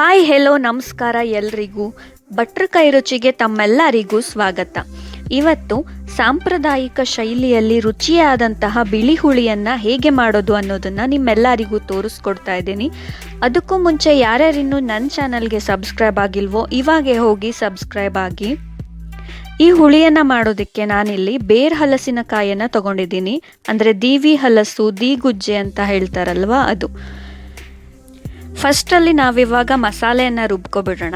Hi hello ನಮಸ್ಕಾರ ಎಲ್ರಿಗೂ. ಭಟ್ರ ಕೈ ರುಚಿಗೆ ತಮ್ಮೆಲ್ಲರಿಗೂ ಸ್ವಾಗತ. ಇವತ್ತು ಸಾಂಪ್ರದಾಯಿಕ ಶೈಲಿಯಲ್ಲಿ ರುಚಿಯಾದಂತಹ ಬಿಳಿ ಹುಳಿಯನ್ನು ಹೇಗೆ ಮಾಡೋದು ಅನ್ನೋದನ್ನು ನಿಮ್ಮೆಲ್ಲರಿಗೂ ತೋರಿಸ್ಕೊಡ್ತಾ ಇದ್ದೀನಿ. ಅದಕ್ಕೂ ಮುಂಚೆ ಯಾರ್ಯಾರಿನ್ನೂ ನನ್ನ ಚಾನಲ್ಗೆ ಸಬ್ಸ್ಕ್ರೈಬ್ ಆಗಿಲ್ವೋ ಇವಾಗೆ ಹೋಗಿ ಸಬ್ಸ್ಕ್ರೈಬ್ ಆಗಿ. ಈ ಹುಳಿಯನ್ನು ಮಾಡೋದಕ್ಕೆ ನಾನಿಲ್ಲಿ ಬೇರ್ ಹಲಸಿನಕಾಯನ್ನು ತಗೊಂಡಿದ್ದೀನಿ. ಅಂದರೆ ದೀವಿ ಹಲಸು, ದೀಗುಜ್ಜೆ ಅಂತ ಹೇಳ್ತಾರಲ್ವ ಅದು. ಫಸ್ಟಲ್ಲಿ ನಾವಿವಾಗ ಮಸಾಲೆಯನ್ನು ರುಬ್ಕೊಬಿಡೋಣ.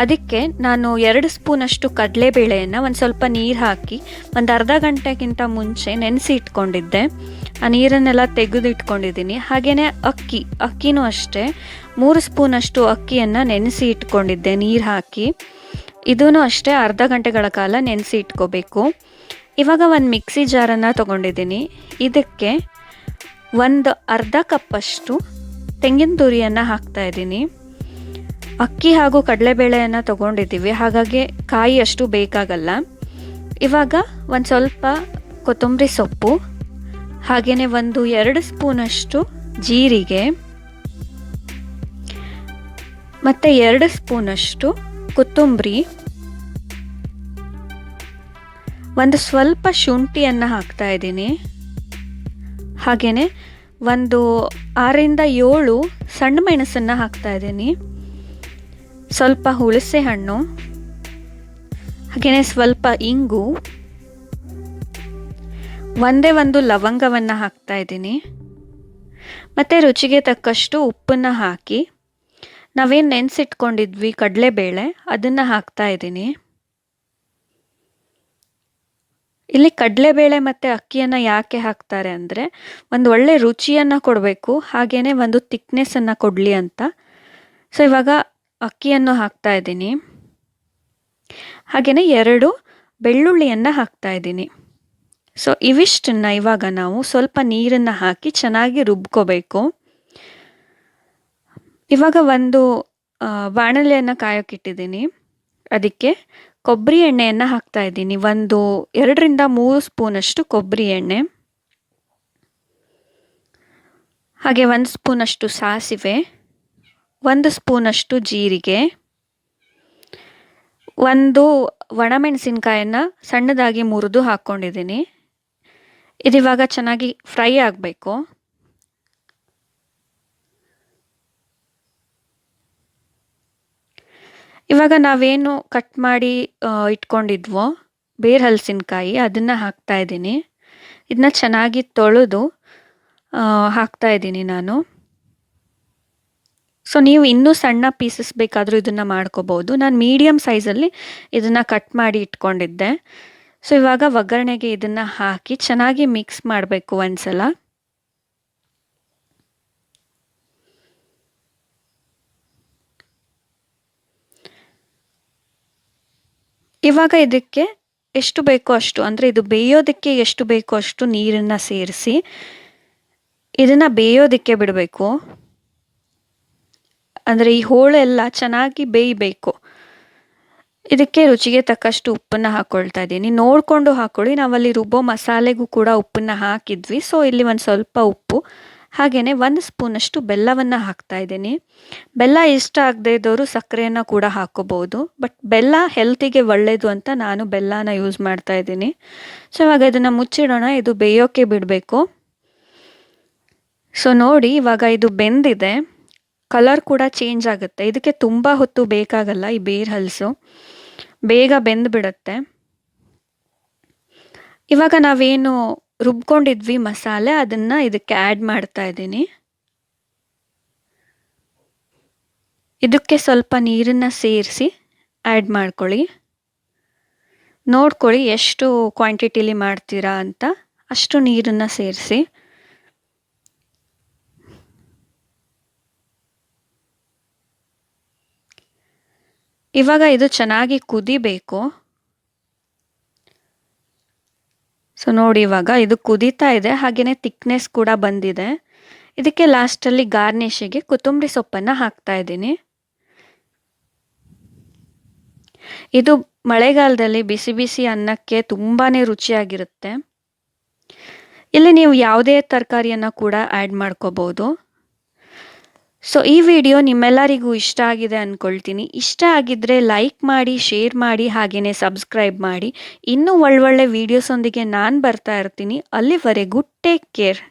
ಅದಕ್ಕೆ ನಾನು 2 ಸ್ಪೂನಷ್ಟು ಕಡಲೆಬೇಳೆಯನ್ನು ಒಂದು ಸ್ವಲ್ಪ ನೀರು ಹಾಕಿ ಒಂದು ಅರ್ಧ ಗಂಟೆಗಿಂತ ಮುಂಚೆ ನೆನೆಸಿ ಇಟ್ಕೊಂಡಿದ್ದೆ. ಆ ನೀರನ್ನೆಲ್ಲ ತೆಗೆದು ಇಟ್ಕೊಂಡಿದ್ದೀನಿ. ಹಾಗೆಯೇ ಅಕ್ಕಿನೂ ಅಷ್ಟೇ 3 ಸ್ಪೂನಷ್ಟು ಅಕ್ಕಿಯನ್ನು ನೆನೆಸಿ ಇಟ್ಕೊಂಡಿದ್ದೆ ನೀರು ಹಾಕಿ. ಇದೂ ಅಷ್ಟೇ ಅರ್ಧ ಗಂಟೆಗಳ ಕಾಲ ನೆನೆಸಿ ಇಟ್ಕೋಬೇಕು. ಇವಾಗ ಒಂದು ಮಿಕ್ಸಿ ಜಾರನ್ನು ತೊಗೊಂಡಿದ್ದೀನಿ. ಇದಕ್ಕೆ ಒಂದು ಅರ್ಧ ಕಪ್ಪಷ್ಟು ತೆಂಗಿನ ತುರಿಯನ್ನು ಹಾಕ್ತಾಯಿದ್ದೀನಿ. ಅಕ್ಕಿ ಹಾಗೂ ಕಡಲೆಬೇಳೆಯನ್ನು ತೊಗೊಂಡಿದ್ದೀವಿ, ಹಾಗಾಗಿ ಕಾಯಿ ಅಷ್ಟು ಬೇಕಾಗಲ್ಲ. ಇವಾಗ ಒಂದು ಸ್ವಲ್ಪ ಕೊತ್ತಂಬರಿ ಸೊಪ್ಪು, ಹಾಗೆಯೇ ಒಂದು 2 ಸ್ಪೂನಷ್ಟು ಜೀರಿಗೆ ಮತ್ತು 2 ಸ್ಪೂನಷ್ಟು ಕೊತ್ತಂಬರಿ, ಒಂದು ಸ್ವಲ್ಪ ಶುಂಠಿಯನ್ನು ಹಾಕ್ತಾಯಿದ್ದೀನಿ. ಹಾಗೆಯೇ ಒಂದು 6ರಿಂದ 7 ಸಣ್ಣ ಮೆಣಸನ್ನು ಹಾಕ್ತಾಯಿದ್ದೀನಿ, ಸ್ವಲ್ಪ ಹುಣಸೆ ಹಣ್ಣು, ಹಾಗೆಯೇ ಸ್ವಲ್ಪ ಇಂಗು, ಒಂದು ಲವಂಗವನ್ನು ಹಾಕ್ತಾಯಿದ್ದೀನಿ ಮತ್ತು ರುಚಿಗೆ ತಕ್ಕಷ್ಟು ಉಪ್ಪನ್ನು ಹಾಕಿ ನಾವೇನು ನೆನೆಸಿಟ್ಕೊಂಡಿದ್ವಿ ಕಡಲೆಬೇಳೆ ಅದನ್ನು ಹಾಕ್ತಾಯಿದ್ದೀನಿ. ಇಲ್ಲಿ ಕಡಲೆಬೇಳೆ ಮತ್ತು ಅಕ್ಕಿಯನ್ನು ಯಾಕೆ ಹಾಕ್ತಾರೆ ಅಂದರೆ ಒಂದು ಒಳ್ಳೆ ರುಚಿಯನ್ನು ಕೊಡಬೇಕು, ಹಾಗೆಯೇ ಒಂದು ತಿಕ್ನೆಸ್ಸನ್ನು ಕೊಡಲಿ ಅಂತ. ಸೊ ಇವಾಗ ಅಕ್ಕಿಯನ್ನು ಹಾಕ್ತಾಯಿದ್ದೀನಿ. ಹಾಗೆಯೇ 2 ಬೆಳ್ಳುಳ್ಳಿಯನ್ನು ಹಾಕ್ತಾಯಿದ್ದೀನಿ. ಸೊ ಇವಿಷ್ಟನ್ನು ಇವಾಗ ನಾವು ಸ್ವಲ್ಪ ನೀರನ್ನು ಹಾಕಿ ಚೆನ್ನಾಗಿ ರುಬ್ಕೋಬೇಕು. ಇವಾಗ ಒಂದು ಬಾಣಲೆಯನ್ನು ಕಾಯೋಕ್ಕಿಟ್ಟಿದ್ದೀನಿ. ಅದಕ್ಕೆ ಕೊಬ್ಬರಿ ಎಣ್ಣೆಯನ್ನು ಹಾಕ್ತಾಯಿದ್ದೀನಿ. 2ರಿಂದ 3 ಸ್ಪೂನಷ್ಟು ಕೊಬ್ಬರಿ ಎಣ್ಣೆ, ಹಾಗೆ 1 ಸ್ಪೂನಷ್ಟು ಸಾಸಿವೆ, 1 ಸ್ಪೂನಷ್ಟು ಜೀರಿಗೆ, 1 ಒಣಮೆಣಸಿನ್ಕಾಯನ್ನು ಸಣ್ಣದಾಗಿ ಮುರಿದು ಹಾಕ್ಕೊಂಡಿದ್ದೀನಿ. ಇದಿವಾಗ ಚೆನ್ನಾಗಿ ಫ್ರೈ ಆಗಬೇಕು. ಇವಾಗ ನಾವೇನು ಕಟ್ ಮಾಡಿ ಇಟ್ಕೊಂಡಿದ್ವೋ ಬೇರ್ ಹಲಸಿನಕಾಯಿ ಅದನ್ನು ಹಾಕ್ತಾಯಿದ್ದೀನಿ. ಇದನ್ನ ಚೆನ್ನಾಗಿ ತೊಳೆದು ಹಾಕ್ತಾಯಿದ್ದೀನಿ ನಾನು. ಸೊ ನೀವು ಇನ್ನೂ ಸಣ್ಣ ಪೀಸಸ್ ಬೇಕಾದರೂ ಇದನ್ನು ಮಾಡ್ಕೋಬೋದು. ನಾನು ಮೀಡಿಯಮ್ ಸೈಜಲ್ಲಿ ಇದನ್ನು ಕಟ್ ಮಾಡಿ ಇಟ್ಕೊಂಡಿದ್ದೆ. ಸೊ ಇವಾಗ ಒಗ್ಗರಣೆಗೆ ಇದನ್ನು ಹಾಕಿ ಚೆನ್ನಾಗಿ ಮಿಕ್ಸ್ ಮಾಡಬೇಕು ಒಂದ್ಸಲ. ಇವಾಗ ಇದಕ್ಕೆ ಎಷ್ಟು ಬೇಕೋ ಅಷ್ಟು, ಅಂದರೆ ಇದು ಬೇಯೋದಕ್ಕೆ ಎಷ್ಟು ಬೇಕೋ ಅಷ್ಟು ನೀರನ್ನು ಸೇರಿಸಿ ಇದನ್ನು ಬೇಯೋದಕ್ಕೆ ಬಿಡಬೇಕು. ಅಂದರೆ ಈ ಹೋಳೆಲ್ಲ ಚೆನ್ನಾಗಿ ಬೇಯಬೇಕು. ಇದಕ್ಕೆ ರುಚಿಗೆ ತಕ್ಕಷ್ಟು ಉಪ್ಪನ್ನು ಹಾಕ್ಕೊಳ್ತಾ ಇದ್ದೀನಿ. ನೋಡಿಕೊಂಡು ಹಾಕ್ಕೊಳ್ಳಿ. ನಾವಲ್ಲಿ ರುಬ್ಬೋ ಮಸಾಲೆಗೂ ಕೂಡ ಉಪ್ಪನ್ನು ಹಾಕಿದ್ವಿ. ಸೊ ಇಲ್ಲಿ ಒಂದು ಸ್ವಲ್ಪ ಉಪ್ಪು, ಹಾಗೆಯೇ 1 ಸ್ಪೂನಷ್ಟು ಬೆಲ್ಲವನ್ನು ಹಾಕ್ತಾಯಿದ್ದೀನಿ. ಬೆಲ್ಲ ಇಷ್ಟ ಆಗದೆ ಇದ್ದವರು ಸಕ್ಕರೆಯನ್ನು ಕೂಡ ಹಾಕ್ಕೋಬೋದು. ಬಟ್ ಬೆಲ್ಲ ಹೆಲ್ತಿಗೆ ಒಳ್ಳೆಯದು ಅಂತ ನಾನು ಬೆಲ್ಲನ ಯೂಸ್ ಮಾಡ್ತಾಯಿದ್ದೀನಿ. ಸೊ ಇವಾಗ ಇದನ್ನು ಮುಚ್ಚಿಡೋಣ. ಇದು ಬೇಯೋಕ್ಕೆ ಬಿಡಬೇಕು. ಸೊ ನೋಡಿ ಇವಾಗ ಇದು ಬೆಂದಿದೆ. ಕಲರ್ ಕೂಡ ಚೇಂಜ್ ಆಗುತ್ತೆ. ಇದಕ್ಕೆ ತುಂಬ ಹೊತ್ತು ಬೇಕಾಗಲ್ಲ. ಈ ಬೇರ್ ಹಲಸು ಬೇಗ ಬೆಂದುಬಿಡುತ್ತೆ. ಇವಾಗ ನಾವೇನು ರುಬ್ಕೊಂಡಿದ್ವಿ ಮಸಾಲೆ ಅದನ್ನು ಇದಕ್ಕೆ ಆ್ಯಡ್ ಮಾಡ್ತಾ ಇದ್ದೀನಿ. ಇದಕ್ಕೆ ಸ್ವಲ್ಪ ನೀರನ್ನು ಸೇರಿಸಿ ಆ್ಯಡ್ ಮಾಡ್ಕೊಳ್ಳಿ. ನೋಡ್ಕೊಳ್ಳಿ ಎಷ್ಟು ಕ್ವಾಂಟಿಟಿಲಿ ಮಾಡ್ತೀರಾ ಅಂತ, ಅಷ್ಟು ನೀರನ್ನು ಸೇರಿಸಿ. ಇವಾಗ ಇದು ಚೆನ್ನಾಗಿ ಕುದಿಬೇಕು. ಸೊ ನೋಡಿ ಇವಾಗ ಇದು ಕುದೀತಾ ಇದೆ, ಹಾಗೆಯೇ ತಿಕ್ನೆಸ್ ಕೂಡ ಬಂದಿದೆ. ಇದಕ್ಕೆ ಲಾಸ್ಟಲ್ಲಿ ಗಾರ್ನಿಷಿಗೆ ಕೊತ್ತಂಬರಿ ಸೊಪ್ಪನ್ನು ಹಾಕ್ತಾಯಿದ್ದೀನಿ. ಇದು ಮಳೆಗಾಲದಲ್ಲಿ ಬಿಸಿ ಬಿಸಿ ಅನ್ನಕ್ಕೆ ತುಂಬಾ ರುಚಿಯಾಗಿರುತ್ತೆ. ಇಲ್ಲಿ ನೀವು ಯಾವುದೇ ತರಕಾರಿಯನ್ನು ಕೂಡ ಆ್ಯಡ್ ಮಾಡ್ಕೋಬೋದು. ಸೊ ಸೊ ಈ ವಿಡಿಯೋ ನಿಮ್ಮೆಲ್ಲರಿಗೂ ಇಷ್ಟ ಆಗಿದೆ ಅಂದ್ಕೊಳ್ತೀನಿ. ಇಷ್ಟ ಆಗಿದ್ದರೆ ಲೈಕ್ ಮಾಡಿ, ಶೇರ್ ಮಾಡಿ, ಹಾಗೆಯೇ ಸಬ್ಸ್ಕ್ರೈಬ್ ಮಾಡಿ. ಇನ್ನೂ ಒಳ್ಳೊಳ್ಳೆ ವೀಡಿಯೋಸೊಂದಿಗೆ ನಾನು ಬರ್ತಾ ಇರ್ತೀನಿ. ಅಲ್ಲಿವರೆಗೂ ಟೇಕ್ ಕೇರ್.